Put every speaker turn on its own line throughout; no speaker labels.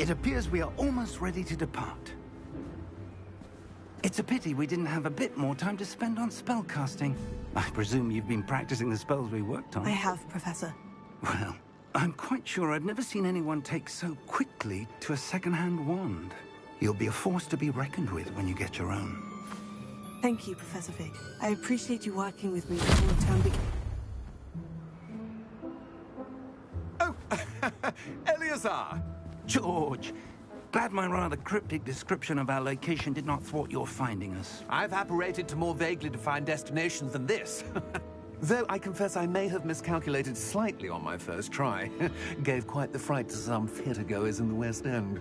It appears we are almost ready to depart. It's a pity we didn't have a bit more time to spend on spellcasting. I presume you've been practicing the spells we worked on.
I have, Professor.
Well, I'm quite sure I've never seen anyone take so quickly to a second-hand wand. You'll be a force to be reckoned with when you get your own.
Thank you, Professor Fig. I appreciate you working with me before the term begins.
Oh, Eleazar!
George! Glad my rather cryptic description of our location did not thwart your finding us.
I've apparated to more vaguely defined destinations than this. Though I confess I may have miscalculated slightly on my first try. Gave quite the fright to some theatre-goers in the West End.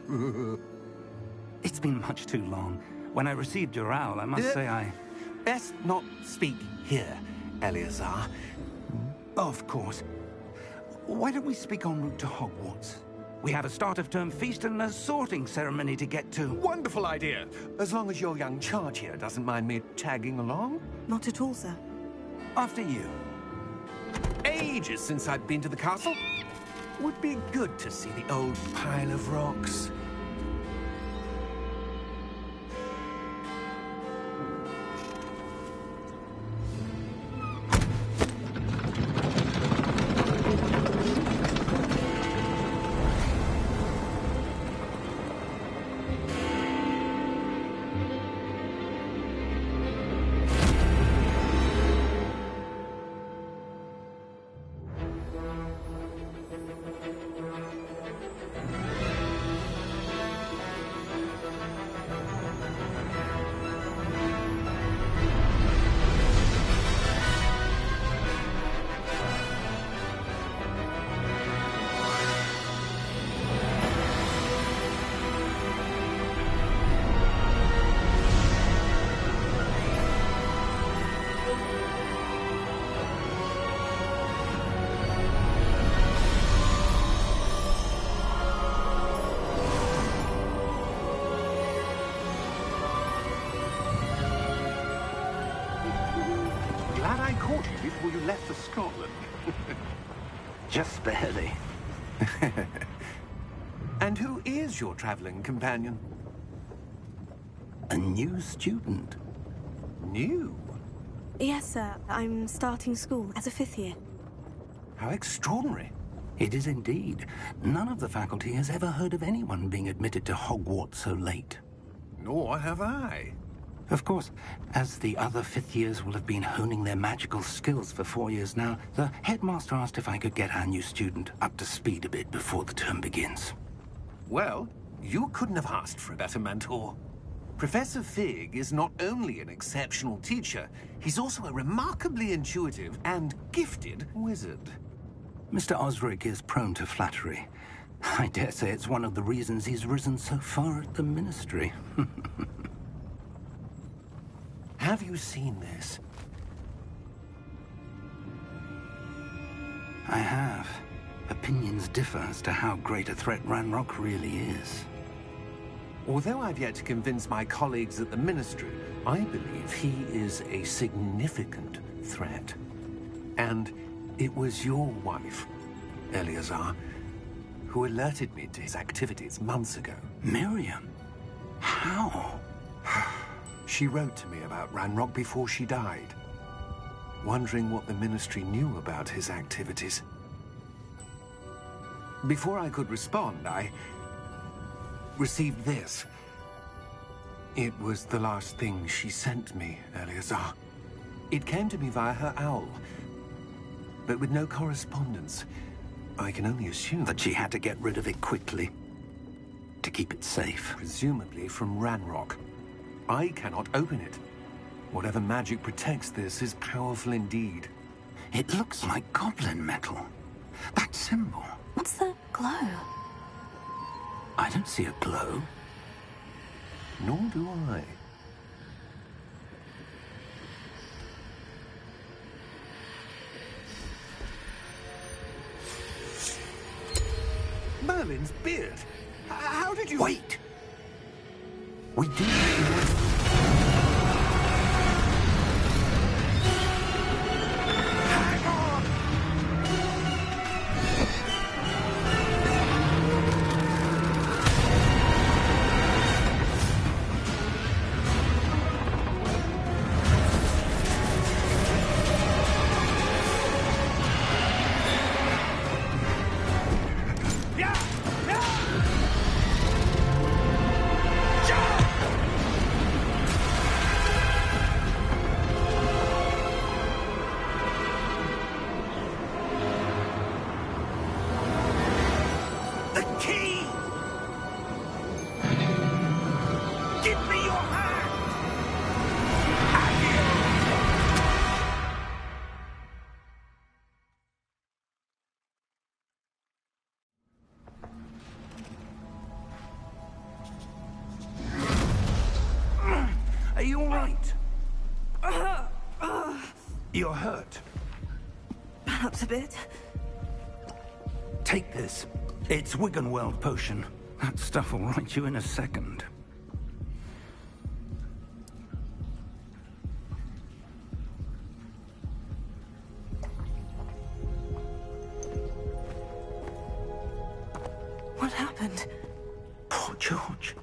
It's been much too long. When I received your owl, I must say I...
Best not speak here, Eleazar.
Of course. Why don't we speak en route to Hogwarts? We have a start-of-term feast and a sorting ceremony to get to.
Wonderful idea! As long as your young charge here doesn't mind me tagging along.
Not at all, sir.
After you.
Ages since I've been to the castle. Would be good to see the old pile of rocks. Glad I caught you before you left for Scotland.
Just barely.
And who is your traveling companion?
A new student.
New?
Yes, sir. I'm starting school as a 5th year.
How extraordinary.
It is indeed. None of the faculty has ever heard of anyone being admitted to Hogwarts so late.
Nor have I.
Of course, as the other 5th years will have been honing their magical skills for 4 years now, the headmaster asked if I could get our new student up to speed a bit before the term begins.
Well, you couldn't have asked for a better mentor. Professor Fig is not only an exceptional teacher, he's also a remarkably intuitive and gifted wizard.
Mr. Osric is prone to flattery. I dare say it's one of the reasons he's risen so far at the Ministry.
Have you seen this?
I have. Opinions differ as to how great a threat Ranrock really is.
Although I've yet to convince my colleagues at the Ministry, I believe he is a significant threat. And it was your wife, Eleazar, who alerted me to his activities months ago.
Miriam? How?
She wrote to me about Ranrock before she died, wondering what the Ministry knew about his activities. Before I could respond, I received this. It was the last thing she sent me, Eleazar. It came to me via her owl, but with no correspondence. I can only assume
That she had to get rid of it quickly, to keep it safe.
presumably from Ranrock. I cannot open it. Whatever magic protects this is powerful indeed.
It looks like goblin metal. That symbol.
What's the glow?
I don't see a glow.
Nor do I. Merlin's beard. How did you...
Wait! We did.
Hang on!
You're hurt.
Perhaps a bit.
Take this. It's Wiggenweld potion. That stuff will right you in a second.
What happened?
Poor George.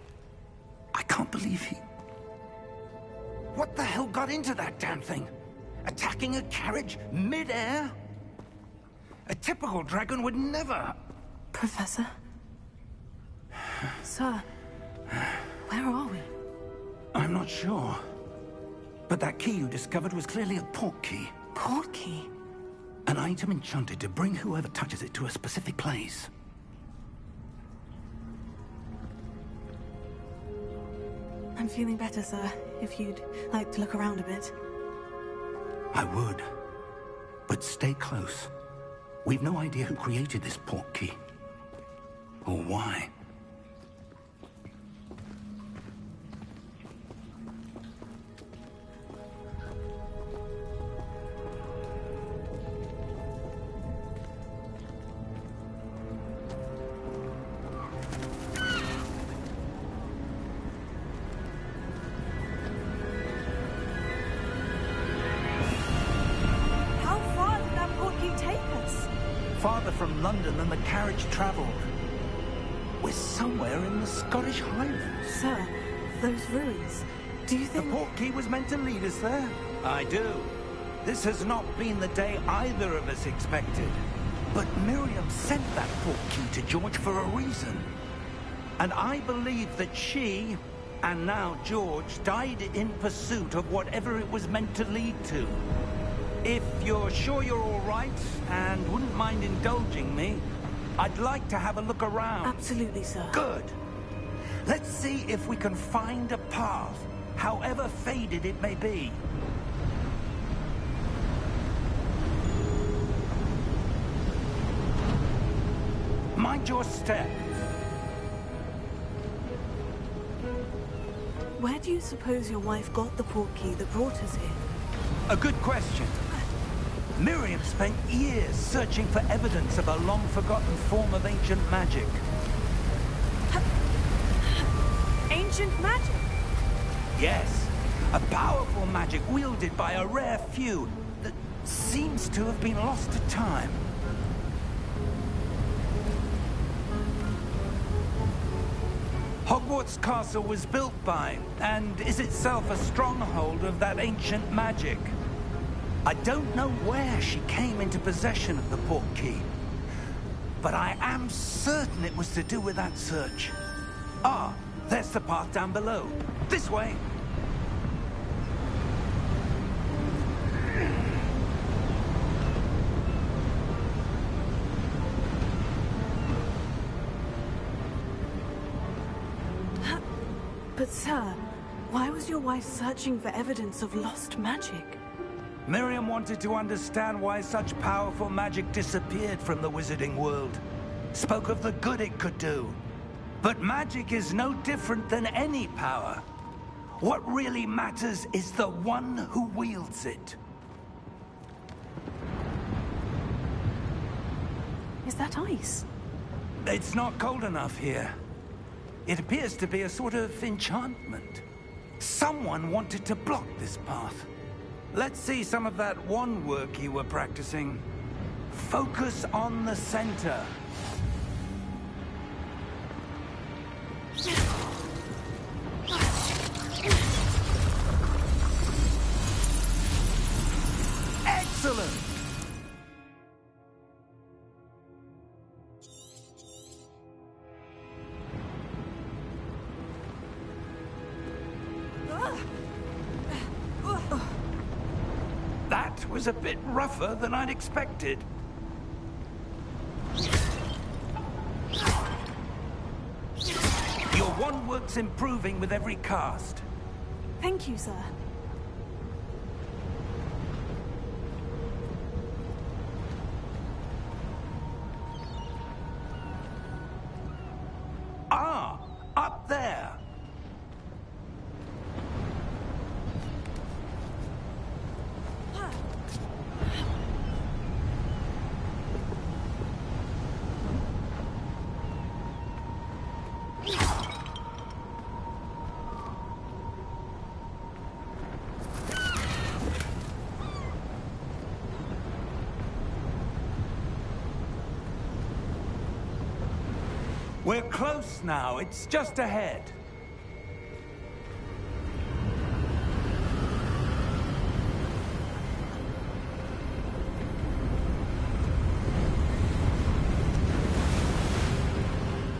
I can't believe he... What the hell got into that damn thing? Attacking a carriage mid-air? A typical dragon would never...
Professor? Sir, where are we?
I'm not sure. But that key you discovered was clearly a port key.
Port key?
An item enchanted to bring whoever touches it to a specific place.
I'm feeling better, sir. If you'd like to look around a bit.
I would. But stay close. We've no idea who created this port key. Or why.
How far did that port key take us?
Farther from London than the carriage traveled. We're somewhere in the Scottish Highlands.
Sir, those ruins. Do you
The
think...
port key was meant to lead us there? I do. This has not been the day either of us expected. But Miriam sent that port key to George for a reason. And I believe that she, and now George, died in pursuit of whatever it was meant to lead to. If you're sure you're all right, and wouldn't mind indulging me, I'd like to have a look around.
Absolutely, sir.
Good. Let's see if we can find a path, however faded it may be. Mind your step.
Where do you suppose your wife got the port key that brought us here?
A good question. Miriam spent years searching for evidence of a long-forgotten form of ancient magic.
Ancient magic?
Yes, a powerful magic wielded by a rare few that seems to have been lost to time. Hogwarts Castle was built by, and is itself a stronghold of that ancient magic. I don't know where she came into possession of the port key, but I am certain it was to do with that search. Ah, there's the path down below. This way.
But sir, why was your wife searching for evidence of lost magic?
Miriam wanted to understand why such powerful magic disappeared from the wizarding world. Spoke of the good it could do. But magic is no different than any power. What really matters is the one who wields it.
Is that ice?
It's not cold enough here. It appears to be a sort of enchantment. Someone wanted to block this path. Let's see some of that wand work you were practicing. Focus on the center. Excellent! That was a bit rougher than I'd expected. Your wand work's improving with every cast.
Thank you, sir.
Ah, up there. We're close now. It's just ahead.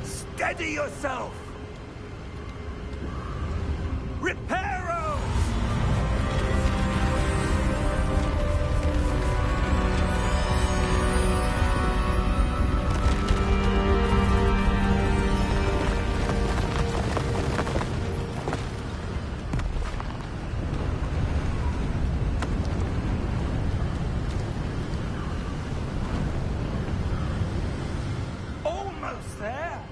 Steady yourself! Reparo! Almost there!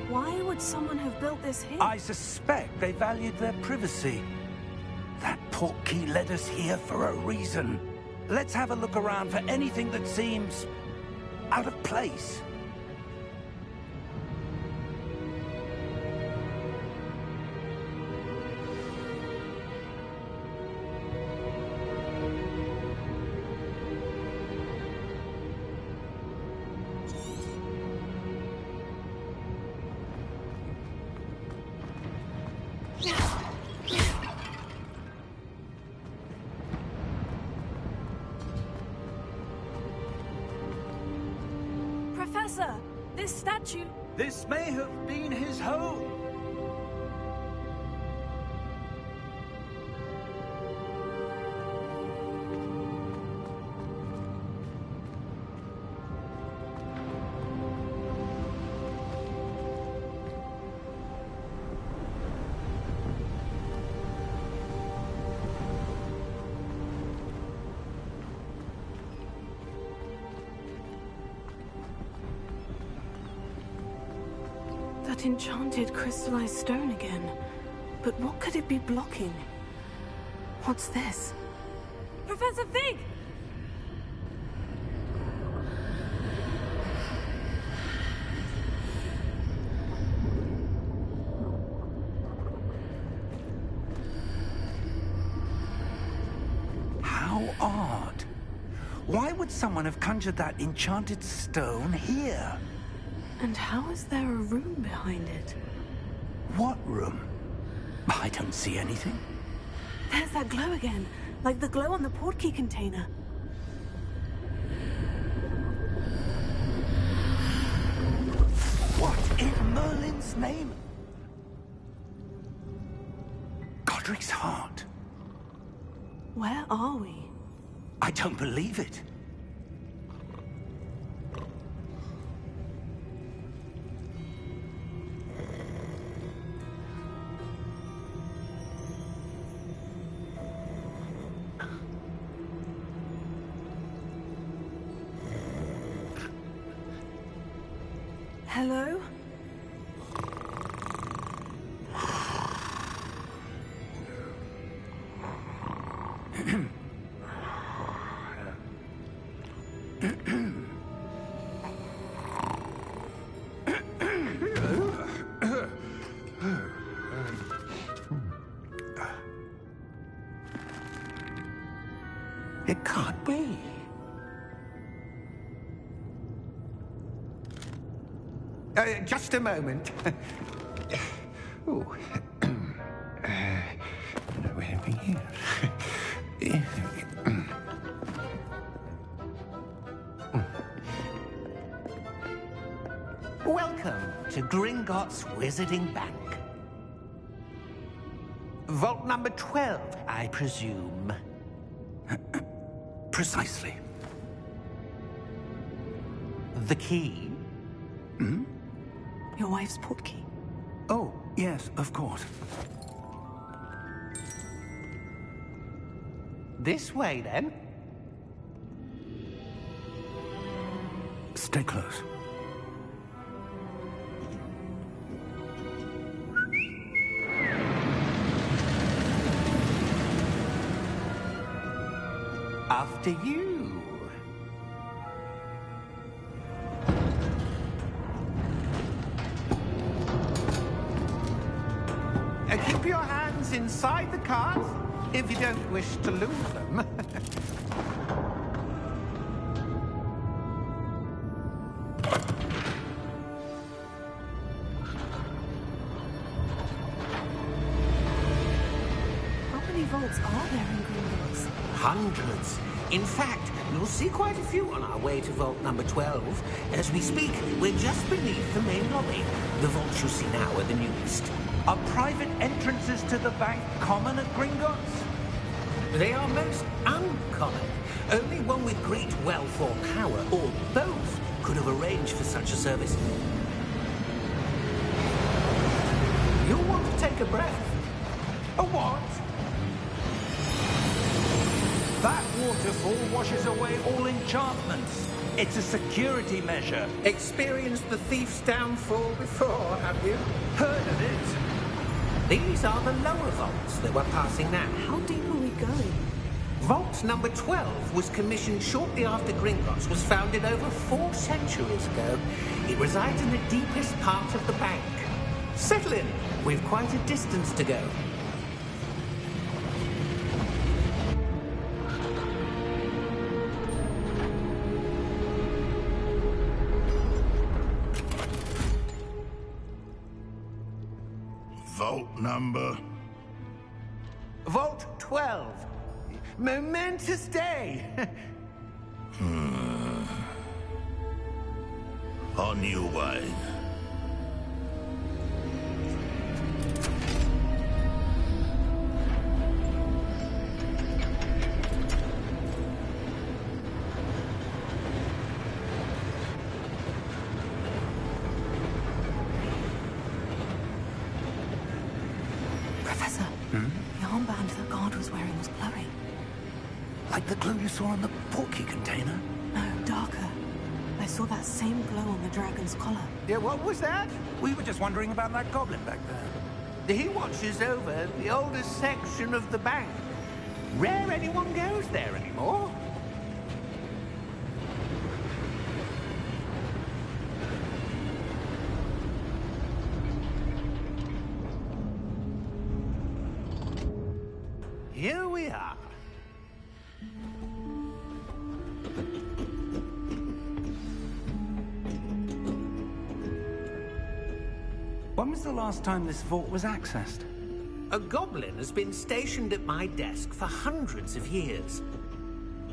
Why would someone have built this here?
I suspect they valued their privacy. That portkey led us here for a reason. Let's have a look around for anything that seems out of place.
Professor, this statue...
This may have been his home.
That enchanted crystallized stone again. But what could it be blocking? What's this? Professor Fig!
How odd. Why would someone have conjured that enchanted stone here?
And how is there a room behind it?
What room? I don't see anything.
There's that glow again, like the glow on the portkey container.
What in Merlin's name? Godric's heart.
Where are we?
I don't believe it.
Hello?
It can't be.
Just a moment. Oh. Where are we here? Welcome to Gringotts Wizarding Bank. Vault number 12, I presume.
Precisely.
The key?
Hmm?
Your wife's portkey.
Oh, yes, of course.
This way, then.
Stay close. After you.
Keep your hands inside the cart if you don't wish to lose them.
How many vaults are there in Gringotts?
Hundreds. In fact, you'll see quite a few on our way to vault number 12. As we speak, we're just beneath the main lobby. The vaults you see now are the newest.
Are private entrances to the bank common at Gringotts?
They are most uncommon. Only one with great wealth or power, or both, could have arranged for such a service. You'll want to take a breath.
A what? That waterfall washes away all enchantments. It's a security measure.
Experienced the thief's downfall before, have you?
Heard of it?
These are the lower vaults that we're passing now.
How deep are we going?
Vault number 12 was commissioned shortly after Gringotts was founded over 4 centuries ago. It resides in the deepest part of the bank. Settle in. We've quite a distance to go.
Vault number?
Vault 12. Momentous day.
On your way.
Professor, the armband that guard was wearing was glowing.
Like the glue you saw on the portkey container?
No, darker. I saw that same glow on the dragon's collar.
Yeah, what was that?
We were just wondering about that goblin back there.
He watches over the oldest section of the bank. Rare anyone goes there anymore. Here we are.
When was the last time this vault was accessed?
A goblin has been stationed at my desk for hundreds of years.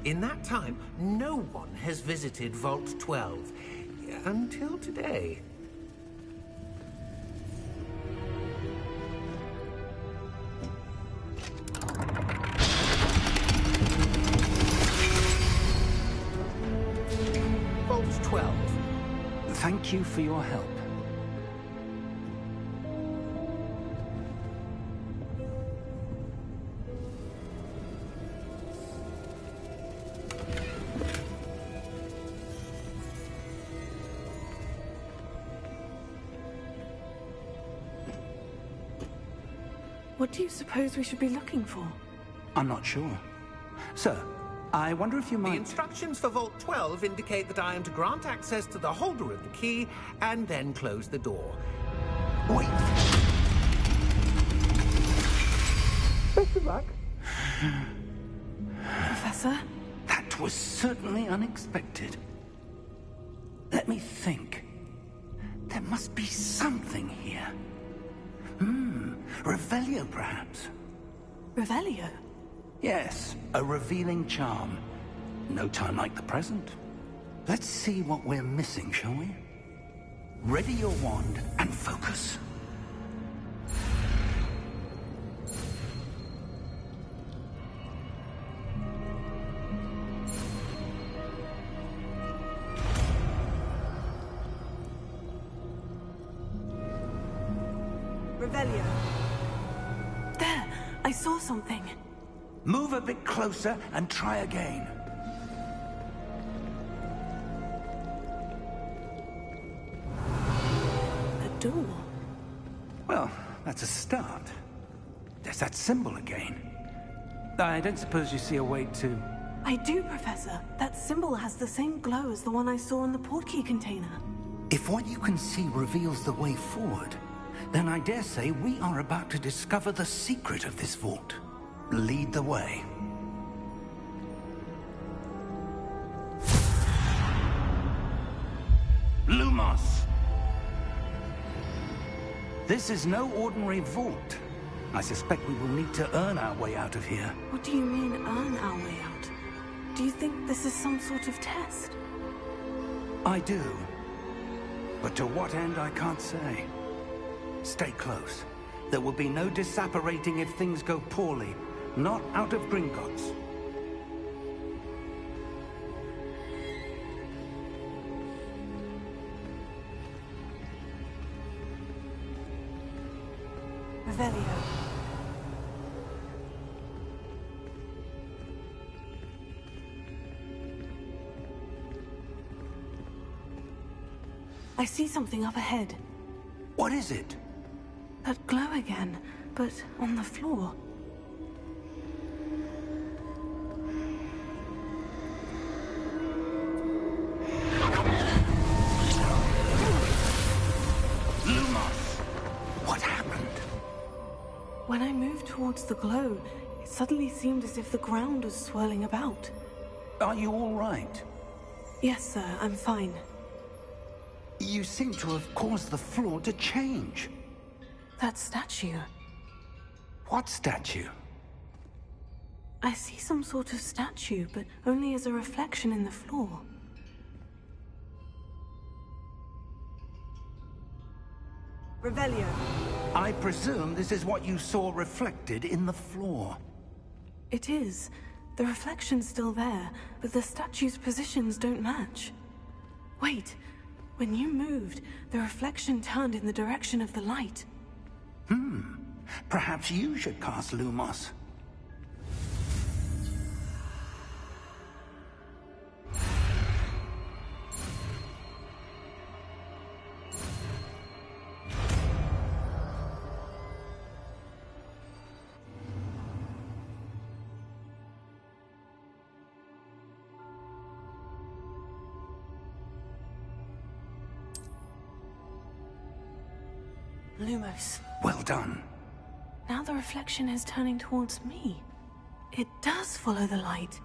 In that time, no one has visited Vault 12. Until today. Vault 12.
Thank you for your help.
What do you suppose we should be looking for?
I'm not sure. Sir, I wonder if you
The
might...
instructions for Vault 12 indicate that I am to grant access to the holder of the key and then close the door.
Wait!
Best of luck.
Professor?
That was certainly unexpected. Let me think. There must be something here. Revelio, perhaps?
Revelio?
Yes, a revealing charm. No time like the present. Let's see what we're missing, shall we? Ready your wand and focus.
Revelio. There! I saw something.
Move a bit closer and try again.
door.
Well, that's a start. There's that symbol again. I don't suppose you see a way to...
I do, Professor. That symbol has the same glow as the one I saw in the portkey container.
If what you can see reveals the way forward, then I dare say we are about to discover the secret of this vault. Lead the way. Lumos! This is no ordinary vault. I suspect we will need to earn our way out of here.
What do you mean, earn our way out? Do you think this is some sort of test?
I do. But to what end, I can't say. Stay close. There will be no disapparating if things go poorly. Not out of Gringotts.
Revelio. I see something up ahead.
What is it?
That glow again, but on the floor.
Lumos! What happened?
When I moved towards the glow, it suddenly seemed as if the ground was swirling about.
Are you all right?
Yes, sir, I'm fine.
You seem to have caused the floor to change.
That statue.
What statue?
I see some sort of statue, but only as a reflection in the floor. Revelio.
I presume this is what you saw reflected in the floor.
It is. The reflection's still there, but the statue's positions don't match. Wait. When you moved, the reflection turned in the direction of the light.
Perhaps you should cast Lumos.
Lumos.
Well done.
Now the reflection is turning towards me. It does follow the light.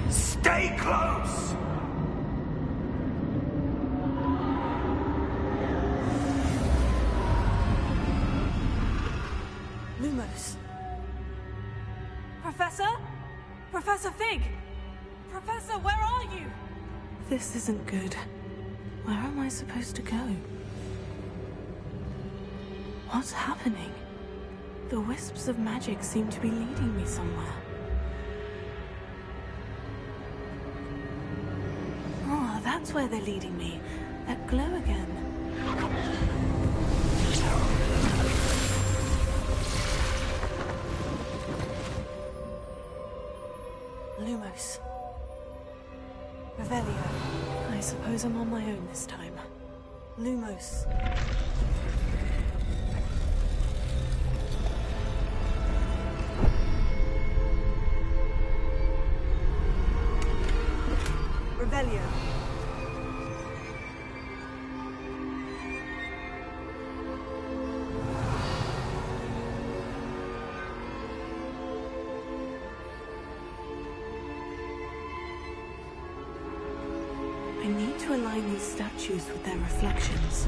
Stay close! Lumos. Professor? Professor Fig! Professor, where are you? This isn't good. Where am I supposed to go? What's happening? The wisps of magic seem to be leading me somewhere. Oh, that's where they're leading me. That glow again. Lumos. Revelio. I suppose I'm on my own this time. Lumos. Revelio. I need to align these statues with their reflections.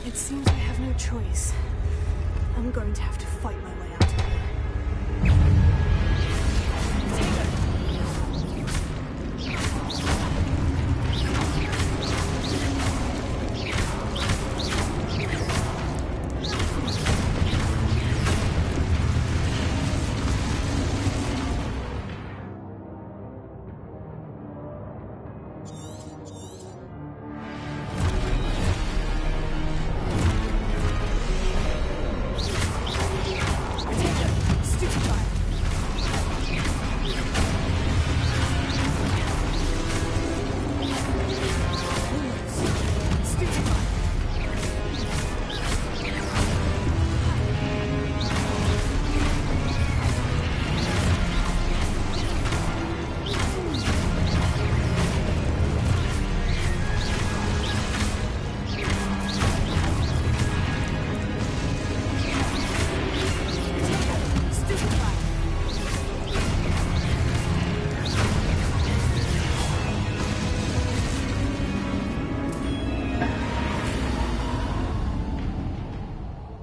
It seems I have no choice. I'm going to have to fight my way out of here.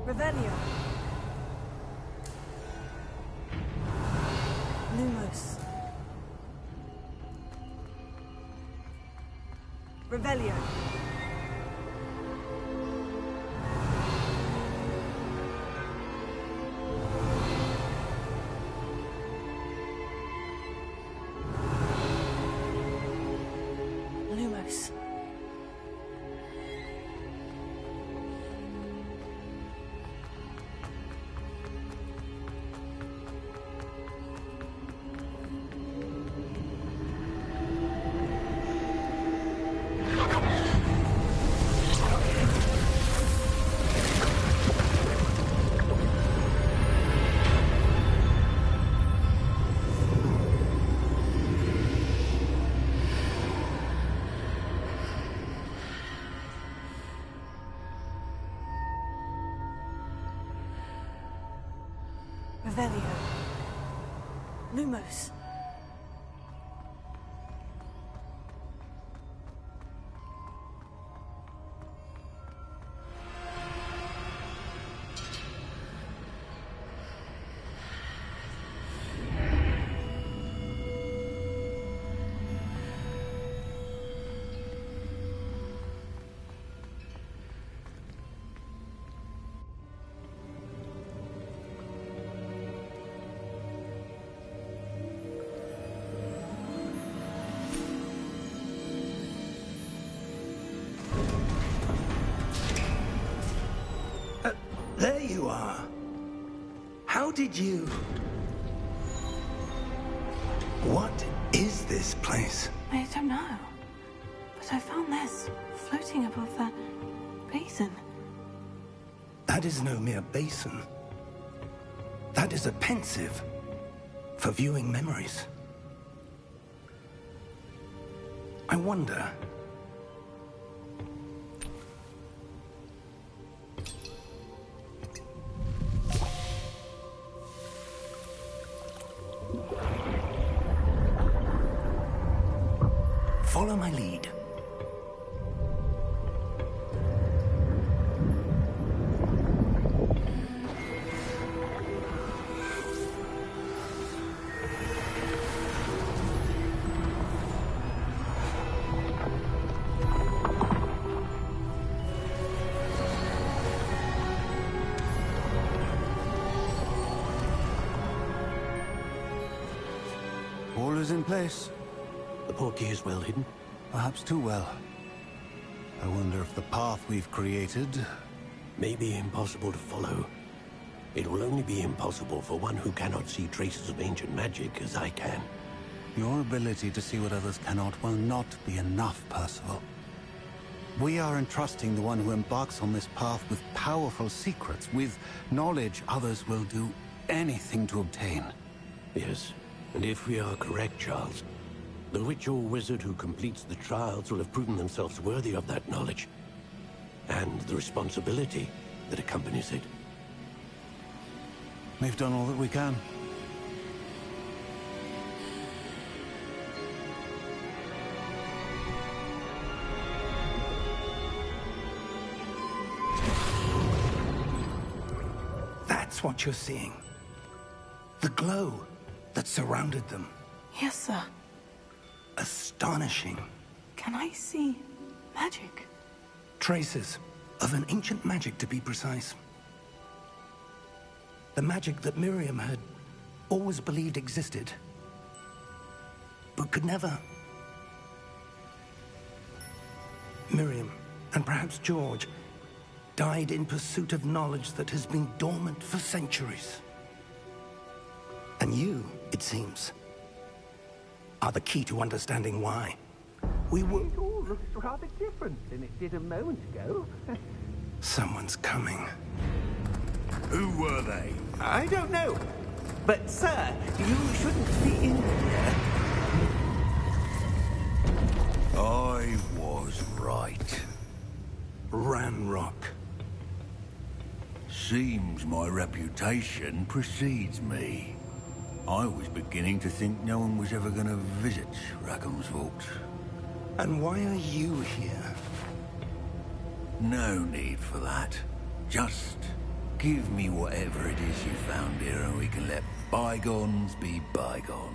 Revelio. Lumos. Revelio. Lumos. Revelio. Lumos.
There you are. How did you... What is this place?
I don't know. But I found this floating above that basin.
That is no mere basin. That is a pensive for viewing memories. I wonder... Follow my lead.
All is in place.
The portkey is well hidden.
Perhaps too well. I wonder if the path we've created...
May be impossible to follow. It will only be impossible for one who cannot see traces of ancient magic as I can.
Your ability to see what others cannot will not be enough, Percival. We are entrusting the one who embarks on this path with powerful secrets, with knowledge others will do anything to obtain.
Yes, and if we are correct, Charles, the witch or wizard who completes the trials will have proven themselves worthy of that knowledge, and the responsibility that accompanies it.
We've done all that we can.
That's what you're seeing. The glow that surrounded them.
Yes, sir.
Astonishing.
Can I see magic?
Traces of an ancient magic, to be precise. The magic that Miriam had always believed existed, but could never. Miriam, and perhaps George, died in pursuit of knowledge that has been dormant for centuries. And you, it seems, are the key to understanding why. We were...
It all looks rather different than it did a moment ago.
Someone's coming.
Who were they?
I don't know. But, sir, you shouldn't be in here.
I was right.
Ranrock.
Seems my reputation precedes me. I was beginning to think no one was ever going to visit Rackham's vault.
And why are you here?
No need for that. Just give me whatever it is you found here and we can let bygones be bygones.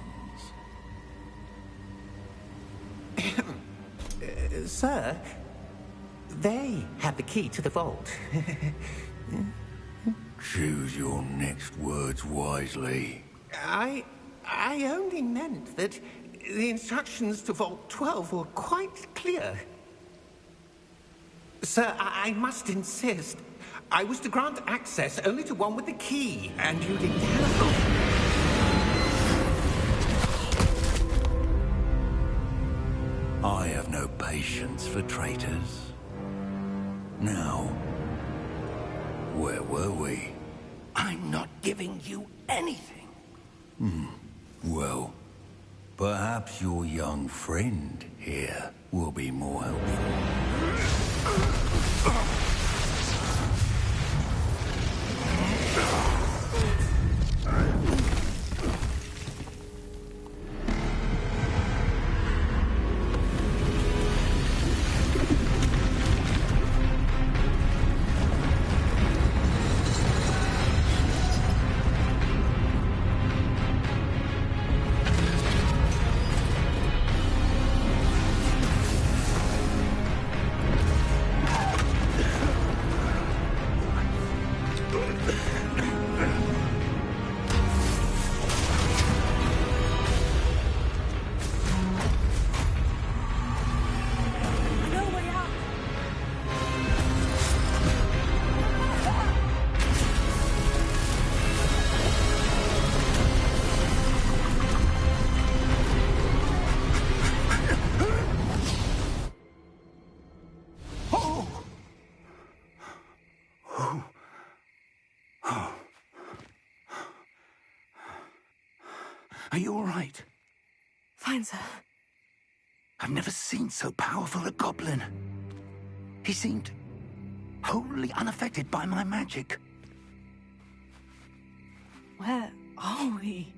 Sir, they have the key to the vault.
Choose your next words wisely.
I only meant that the instructions to Vault 12 were quite clear. Sir, I must insist. I was to grant access only to one with the key, and you didn't have...
I have no patience for traitors. Now, where were we?
I'm not giving you anything.
Well, perhaps your young friend here will be more helpful.
Are you all right?
Fine, sir.
I've never seen so powerful a goblin. He seemed wholly unaffected by my magic.
Where are we?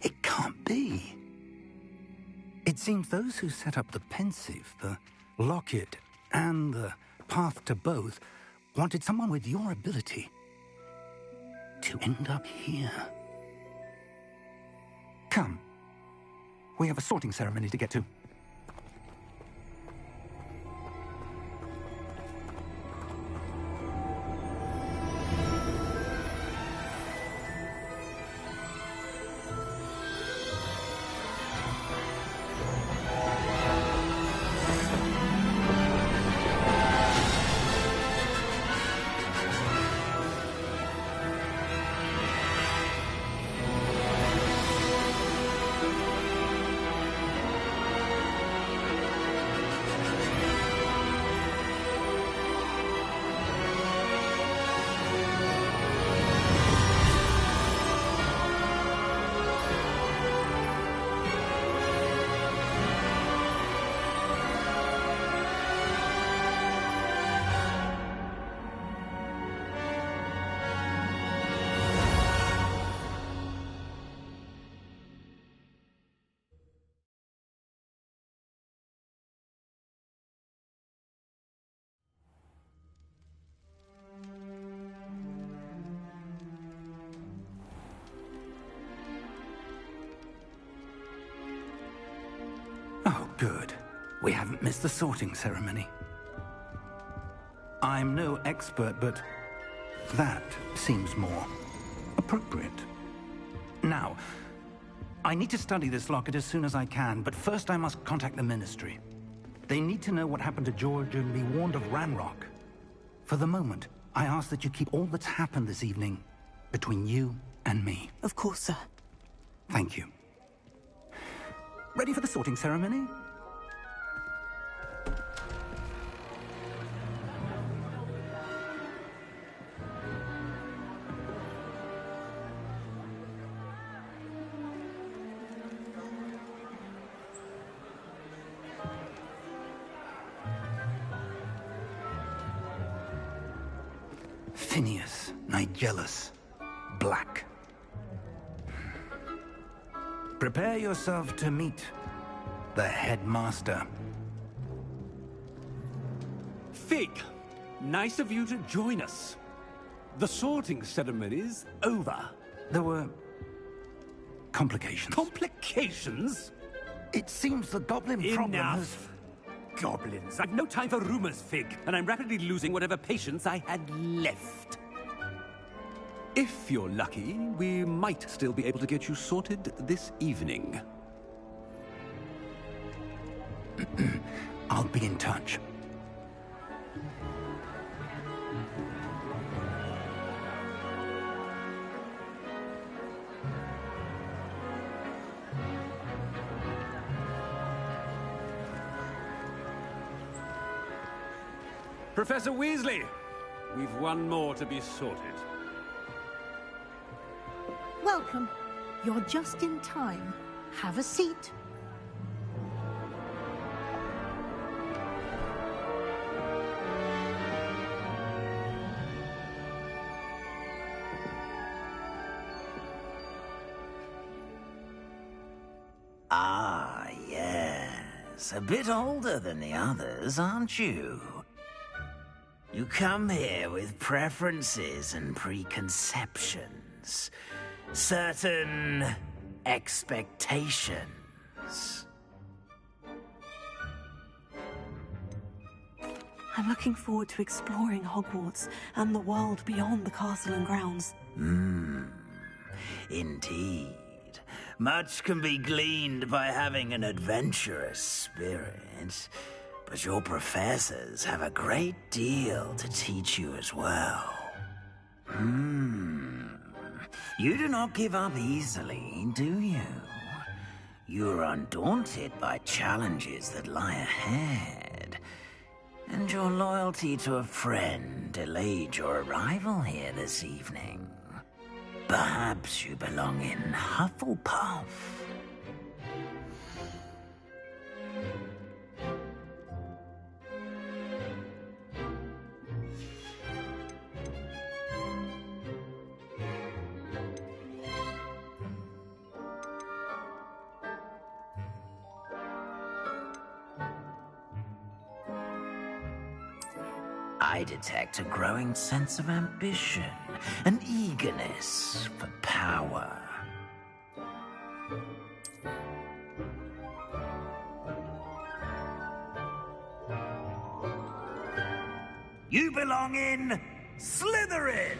It can't be. It seems those who set up the pensive, the locket, and the path to both wanted someone with your ability to end up here. Come. We have a sorting ceremony to get to. Good. We haven't missed the sorting ceremony. I'm no expert, but that seems more appropriate. Now, I need to study this locket as soon as I can, but first I must contact the Ministry. They need to know what happened to George and be warned of Ranrock. For the moment, I ask that you keep all that's happened this evening between you and me.
Of course, sir.
Thank you. Ready for the sorting ceremony? Phineas, Nigellus, Black. Prepare yourself to meet the headmaster.
Fig, nice of you to join us. The sorting ceremony's over.
There were complications.
Complications?
It seems the goblin problem has...
Enough. Goblins. I've no time for rumors, Fig, and I'm rapidly losing whatever patience I had left. If you're lucky, we might still be able to get you sorted this evening.
I'll be in touch.
Professor Weasley, we've one more to be sorted.
Welcome. You're just in time. Have a seat.
Ah, yes. A bit older than the others, aren't you? You come here with preferences and preconceptions. Certain expectations.
I'm looking forward to exploring Hogwarts and the world beyond the castle and grounds.
Indeed. Much can be gleaned by having an adventurous spirit, but your professors have a great deal to teach you as well. You do not give up easily, do you? You're undaunted by challenges that lie ahead. And your loyalty to a friend delayed your arrival here this evening. Perhaps you belong in Hufflepuff. I detect a growing sense of ambition, an eagerness for power. You belong in Slytherin!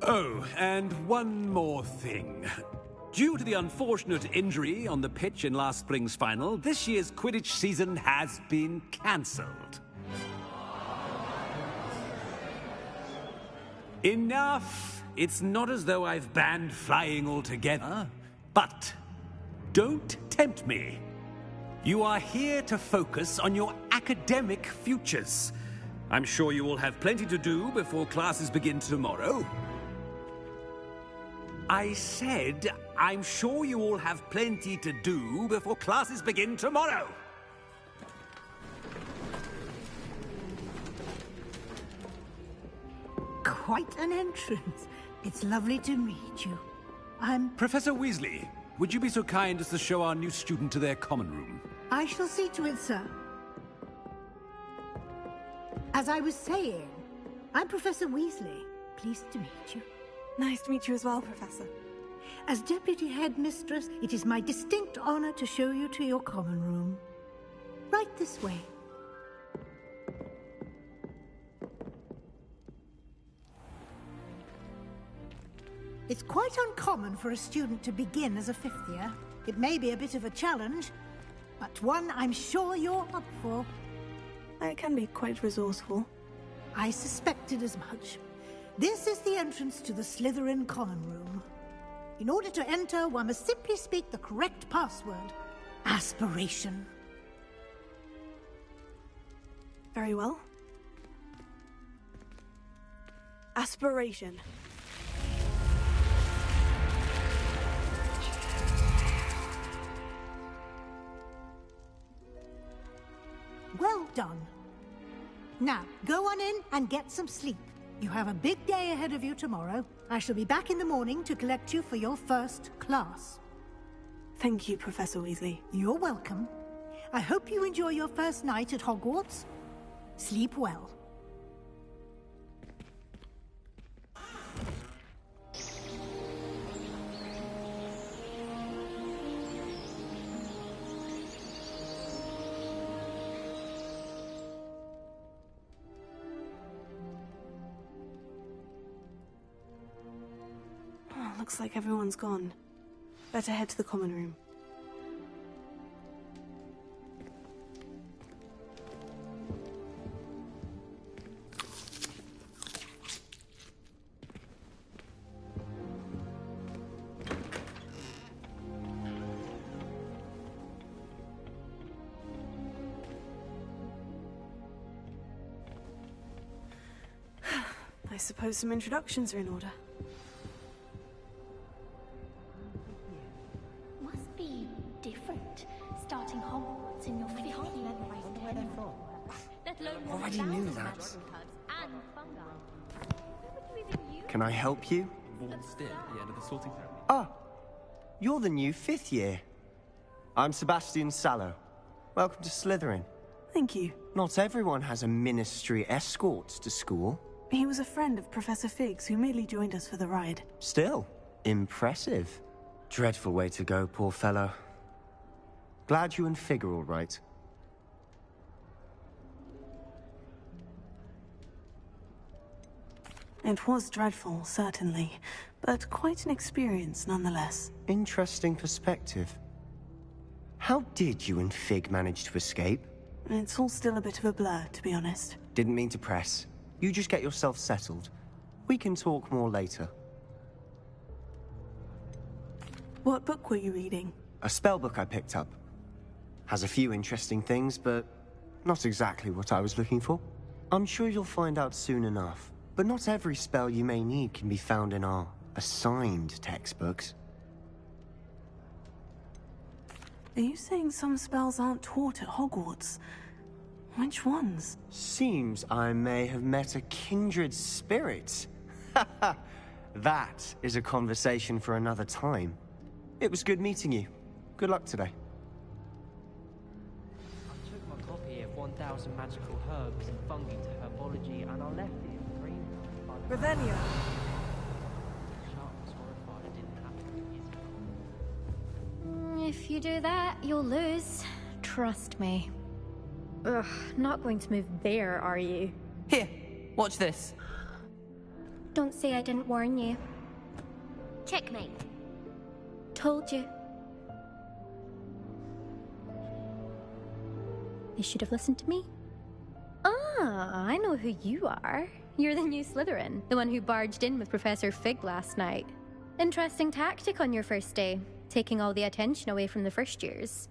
Oh, and one more thing. Due to the unfortunate injury on the pitch in last spring's final, this year's Quidditch season has been cancelled. Enough! It's not as though I've banned flying altogether, but don't tempt me. You are here to focus on your academic futures. I'm sure you will have plenty to do before classes begin tomorrow. I said, I'm sure you all have plenty to do before classes begin tomorrow.
Quite an entrance. It's lovely to meet you.
Professor Weasley, would you be so kind as to show our new student to their common room?
I shall see to it, sir. As I was saying, I'm Professor Weasley. Pleased to meet you.
Nice to meet you as well, Professor.
As Deputy Headmistress, it is my distinct honor to show you to your common room. Right this way. It's quite uncommon for a student to begin as a fifth year. It may be a bit of a challenge, but one I'm sure you're up for.
I can be quite resourceful.
I suspected as much. This is the entrance to the Slytherin common room. In order to enter, one must simply speak the correct password. Aspiration.
Very well. Aspiration.
Well done. Now, go on in and get some sleep. You have a big day ahead of you tomorrow. I shall be back in the morning to collect you for your first class.
Thank you, Professor Weasley.
You're welcome. I hope you enjoy your first night at Hogwarts. Sleep well.
Looks like everyone's gone. Better head to the common room. I suppose some introductions are in order.
Must be different, starting Hogwarts in your 50th year. Where they're from. Let alone
Already knew that.
and fungi.
Can I help you? Ah, you're the new 5th year. I'm Sebastian Sallow. Welcome to Slytherin.
Thank you.
Not everyone has a ministry escort to school.
He was a friend of Professor Fig's who merely joined us for the ride.
Still, impressive. Dreadful way to go, poor fellow. Glad you and Fig are all right.
It was dreadful, certainly, but quite an experience nonetheless.
Interesting perspective. How did you and Fig manage to escape?
It's all still a bit of a blur, to be honest.
Didn't mean to press. You just get yourself settled. We can talk more later.
What book were you reading?
A spell book I picked up. Has a few interesting things, but not exactly what I was looking for. I'm sure you'll find out soon enough. But not every spell you may need can be found in our assigned textbooks.
Are you saying some spells aren't taught at Hogwarts? Which ones?
Seems I may have met a kindred spirit. That is a conversation for another time. It was good meeting you. Good luck today.
I took my copy of 1,000 Magical Herbs and Fungi to Herbology and I left it in the greenhouse.
Ravenna.
Sharp was horrified it didn't happen years ago.
If you do that, you'll lose. Trust me. Ugh, not going to move there, are you?
Here, watch this.
Don't say I didn't warn you. Checkmate. Told you. You should have listened to me. Ah, I know who you are. You're the new Slytherin, the one who barged in with Professor Fig last night. Interesting tactic on your first day, taking all the attention away from the first years.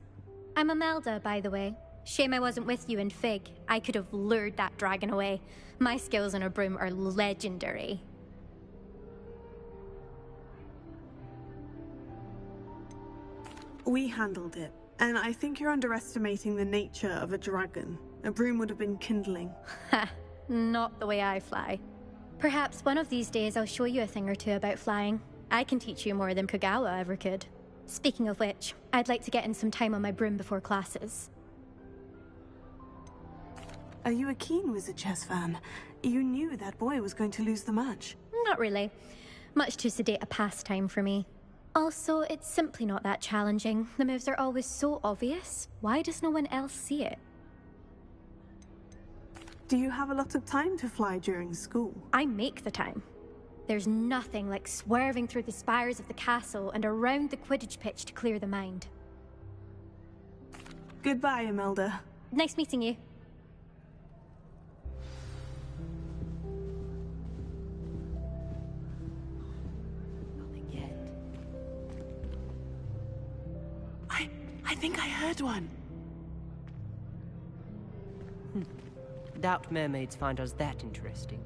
I'm Imelda, by the way. Shame I wasn't with you in Fig. I could have lured that dragon away. My skills on a broom are legendary.
We handled it, and I think you're underestimating the nature of a dragon. A broom would have been kindling.
Ha! Not the way I fly. Perhaps one of these days I'll show you a thing or two about flying. I can teach you more than Kagawa ever could. Speaking of which, I'd like to get in some time on my broom before classes.
Are you a keen Wizard chess fan? You knew that boy was going to lose the match.
Not really. Much too sedate a pastime for me. Also, it's simply not that challenging. The moves are always so obvious. Why does no one else see it?
Do you have a lot of time to fly during school?
I make the time. There's nothing like swerving through the spires of the castle and around the Quidditch pitch to clear the mind.
Goodbye, Imelda.
Nice meeting you.
I think I heard one.
Doubt mermaids find us that interesting.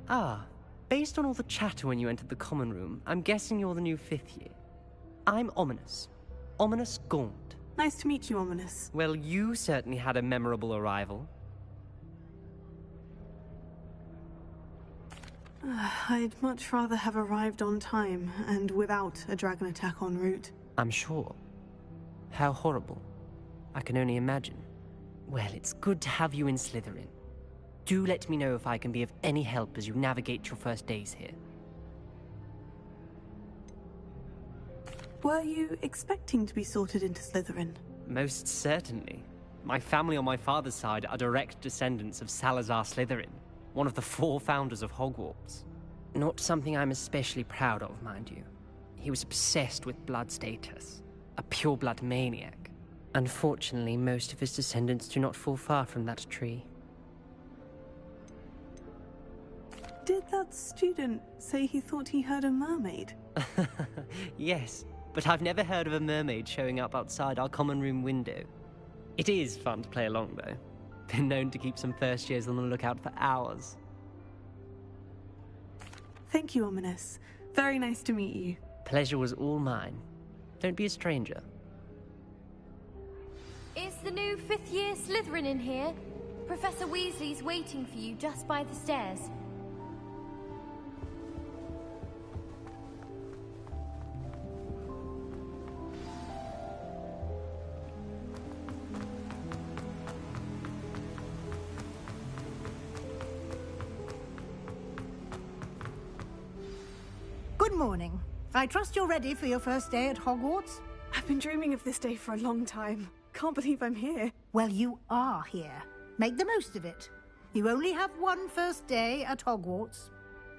Ah, based on all the chatter when you entered the common room, I'm guessing you're the new 5th year. I'm Ominous. Ominous Gaunt.
Nice to meet you, Ominous.
Well, you certainly had a memorable arrival.
I'd much rather have arrived on time and without a dragon attack en route.
I'm sure. How horrible. I can only imagine. Well, it's good to have you in Slytherin. Do let me know if I can be of any help as you navigate your first days here.
Were you expecting to be sorted into Slytherin?
Most certainly. My family on my father's side are direct descendants of Salazar Slytherin, one of the 4 founders of Hogwarts. Not something I'm especially proud of, mind you. He was obsessed with blood status. A pure-blood maniac. Unfortunately, most of his descendants do not fall far from that tree.
Did that student say he thought he heard a mermaid?
Yes, but I've never heard of a mermaid showing up outside our common room window. It is fun to play along, though. Been known to keep some first years on the lookout for hours.
Thank you, Ominous. Very nice to meet you.
Pleasure was all mine. Don't be a stranger.
Is the new 5th year Slytherin in here? Professor Weasley's waiting for you just by the stairs.
Good morning. I trust you're ready for your first day at Hogwarts?
I've been dreaming of this day for a long time. Can't believe I'm here.
Well, you are here. Make the most of it. You only have one first day at Hogwarts.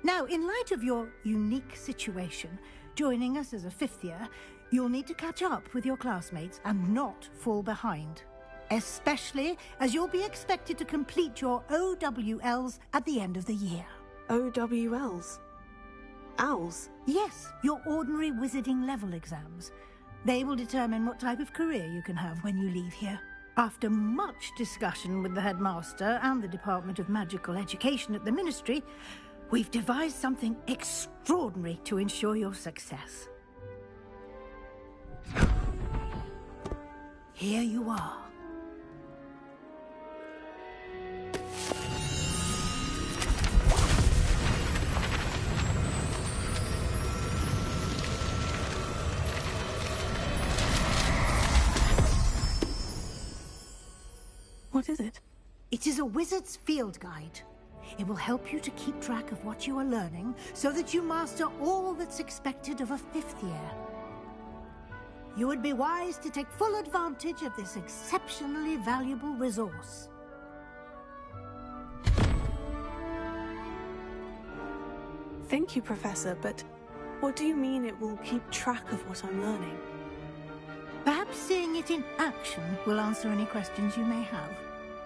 Now, in light of your unique situation, joining us as a 5th year, you'll need to catch up with your classmates and not fall behind. Especially as you'll be expected to complete your OWLs at the end of the year.
OWLs? Owls?
Yes, your ordinary wizarding level exams. They will determine what type of career you can have when you leave here. After much discussion with the headmaster and the Department of Magical Education at the Ministry, we've devised something extraordinary to ensure your success. Here you are.
What is it?
It is a wizard's field guide. It will help you to keep track of what you are learning so that you master all that's expected of a 5th year. You would be wise to take full advantage of this exceptionally valuable resource.
Thank you, Professor, but what do you mean it will keep track of what I'm learning?
Perhaps seeing it in action will answer any questions you may have.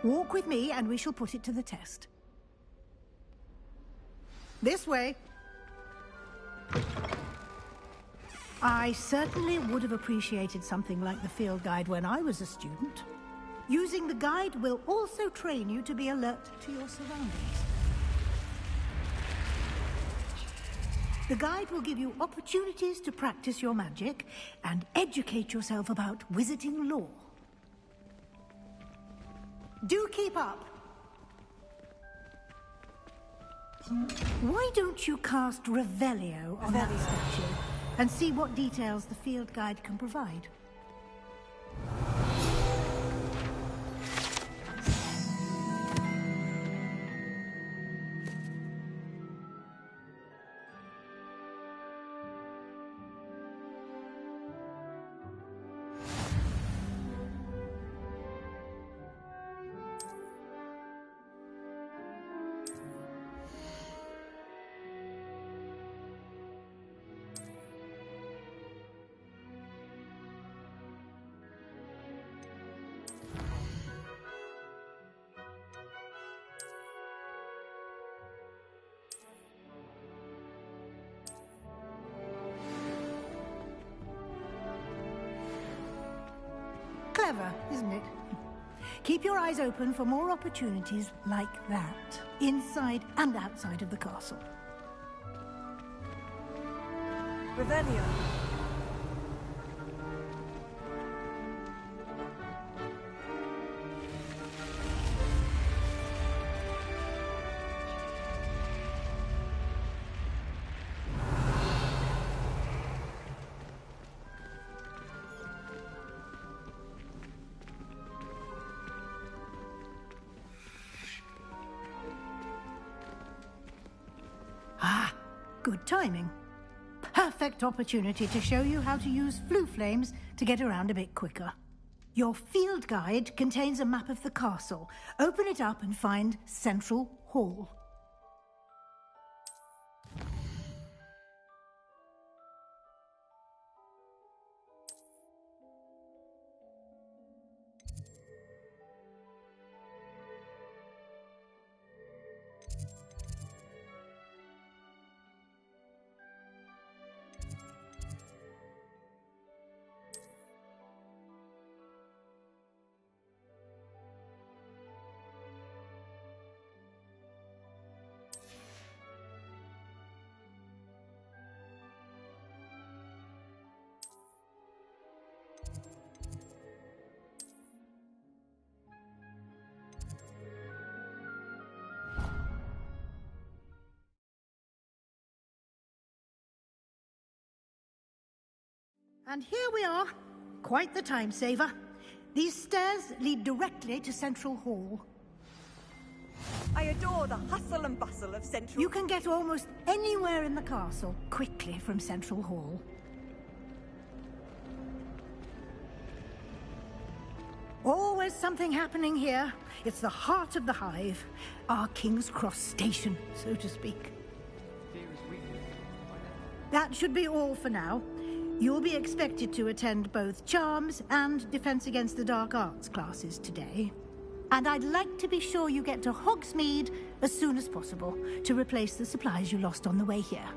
Walk with me and we shall put it to the test. This way. I certainly would have appreciated something like the field guide when I was a student. Using the guide will also train you to be alert to your surroundings. The guide will give you opportunities to practice your magic and educate yourself about wizarding lore. Do keep up. Why don't you cast Revelio on that statue and see what details the field guide can provide? Clever, isn't it? Keep your eyes open for more opportunities like that, inside and outside of the castle.
Revelio.
Ah, good timing. Perfect opportunity to show you how to use flue flames to get around a bit quicker. Your field guide contains a map of the castle. Open it up and find Central Hall. And here we are. Quite the time saver. These stairs lead directly to Central Hall.
I adore the hustle and bustle of Central...
You can get almost anywhere in the castle quickly from Central Hall. Always something happening here. It's the heart of the hive. Our King's Cross station, so to speak. That should be all for now. You'll be expected to attend both Charms and Defense Against the Dark Arts classes today. And I'd like to be sure you get to Hogsmeade as soon as possible to replace the supplies you lost on the way here.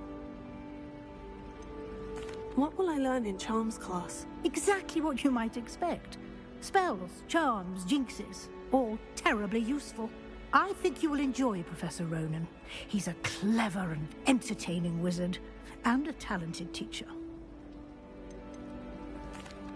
What will I learn in Charms class?
Exactly what you might expect. Spells, charms, jinxes, all terribly useful. I think you will enjoy Professor Ronan. He's a clever and entertaining wizard, and a talented teacher.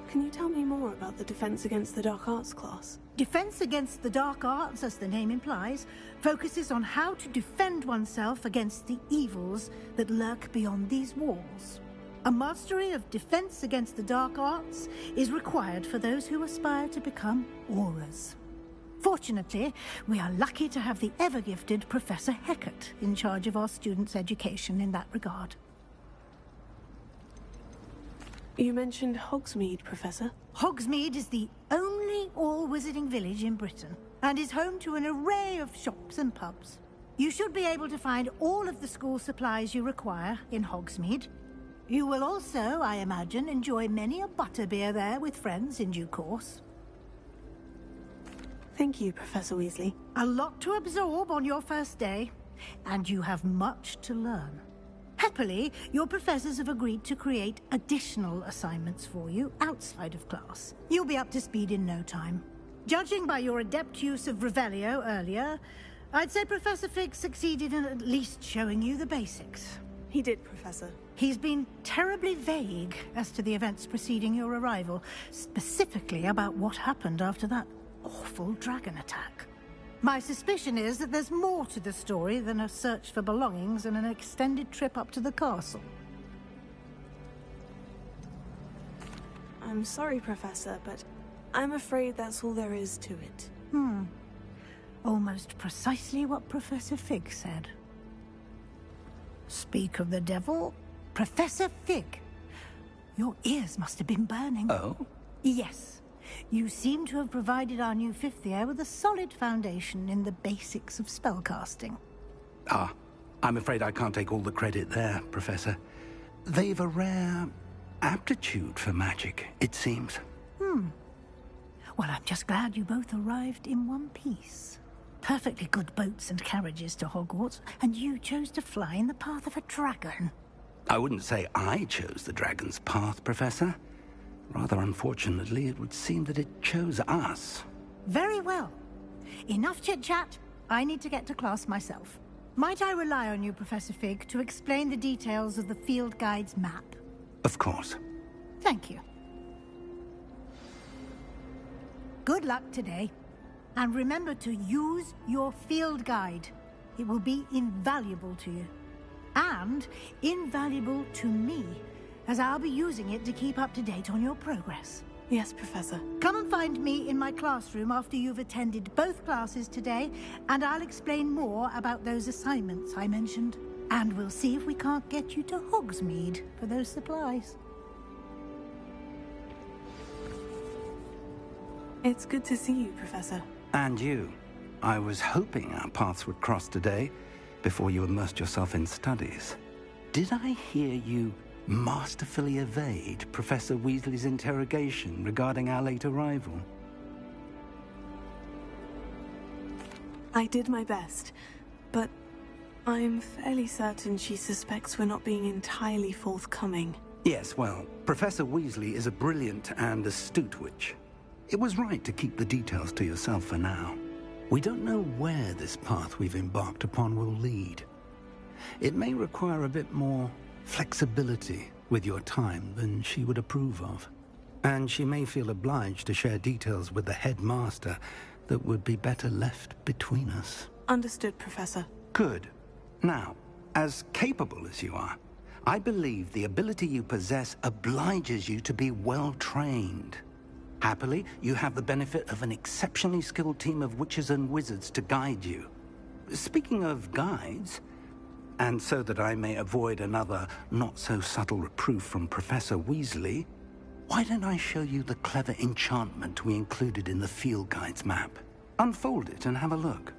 Can you tell me more about the Defense Against the Dark Arts class?
Defense Against the Dark Arts, as the name implies, focuses on how to defend oneself against the evils that lurk beyond these walls. A mastery of Defense Against the Dark Arts is required for those who aspire to become Auras. Fortunately, we are lucky to have the ever-gifted Professor Hecat in charge of our students' education in that regard.
You mentioned Hogsmeade, Professor.
Hogsmeade is the only all-wizarding village in Britain, and is home to an array of shops and pubs. You should be able to find all of the school supplies you require in Hogsmeade. You will also, I imagine, enjoy many a butterbeer there with friends in due course.
Thank you, Professor Weasley.
A lot to absorb on your first day, and you have much to learn. Happily, your professors have agreed to create additional assignments for you outside of class. You'll be up to speed in no time. Judging by your adept use of Revelio earlier, I'd say Professor Fig succeeded in at least showing you the basics.
He did, Professor.
He's been terribly vague as to the events preceding your arrival, specifically about what happened after that awful dragon attack. My suspicion is that there's more to the story than a search for belongings and an extended trip up to the castle.
I'm sorry, Professor, but I'm afraid that's all there is to it.
Almost precisely what Professor Fig said. Speak of the devil, Professor Fig. Your ears must have been burning.
Oh?
Yes. You seem to have provided our new fifth year with a solid foundation in the basics of spellcasting.
Ah, I'm afraid I can't take all the credit there, Professor. They've a rare aptitude for magic, it seems.
Well, I'm just glad you both arrived in one piece. Perfectly good boats and carriages to Hogwarts, and you chose to fly in the path of a dragon.
I wouldn't say I chose the dragon's path, Professor. Rather unfortunately, it would seem that it chose us.
Very well. Enough chit-chat. I need to get to class myself. Might I rely on you, Professor Fig, to explain the details of the field guide's map?
Of course.
Thank you. Good luck today. And remember to use your field guide. It will be invaluable to you. And invaluable to me, as I'll be using it to keep up to date on your progress.
Yes, Professor.
Come and find me in my classroom after you've attended both classes today, and I'll explain more about those assignments I mentioned. And we'll see if we can't get you to Hogsmeade for those supplies.
It's good to see you, Professor.
And you. I was hoping our paths would cross today, before you immersed yourself in studies. Did I hear you masterfully evade Professor Weasley's interrogation regarding our late arrival?
I did my best, but I'm fairly certain she suspects we're not being entirely forthcoming.
Yes, well, Professor Weasley is a brilliant and astute witch. It was right to keep the details to yourself for now. We don't know where this path we've embarked upon will lead. It may require a bit more flexibility with your time than she would approve of. And she may feel obliged to share details with the headmaster that would be better left between us.
Understood, Professor.
Good. Now, as capable as you are, I believe the ability you possess obliges you to be well trained. Happily, you have the benefit of an exceptionally skilled team of witches and wizards to guide you. Speaking of guides, and so that I may avoid another not-so-subtle reproof from Professor Weasley, why don't I show you the clever enchantment we included in the field guide's map? Unfold it and have a look.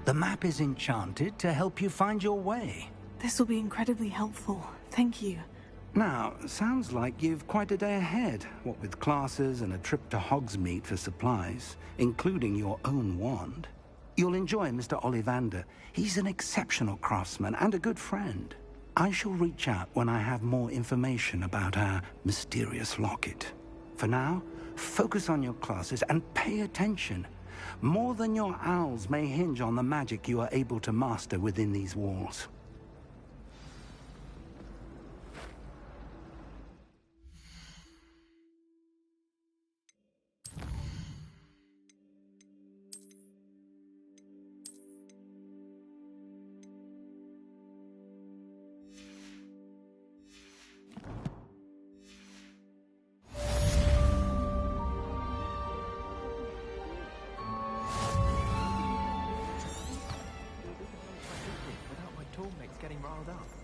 The map is enchanted to help you find your way.
This will be incredibly helpful. Thank you.
Now, sounds like you've quite a day ahead, what with classes and a trip to Hogsmeade for supplies, including your own wand. You'll enjoy Mr. Ollivander. He's an exceptional craftsman and a good friend. I shall reach out when I have more information about our mysterious locket. For now, focus on your classes and pay attention. More than your owls may hinge on the magic you are able to master within these walls.
Without my toolmates getting riled up.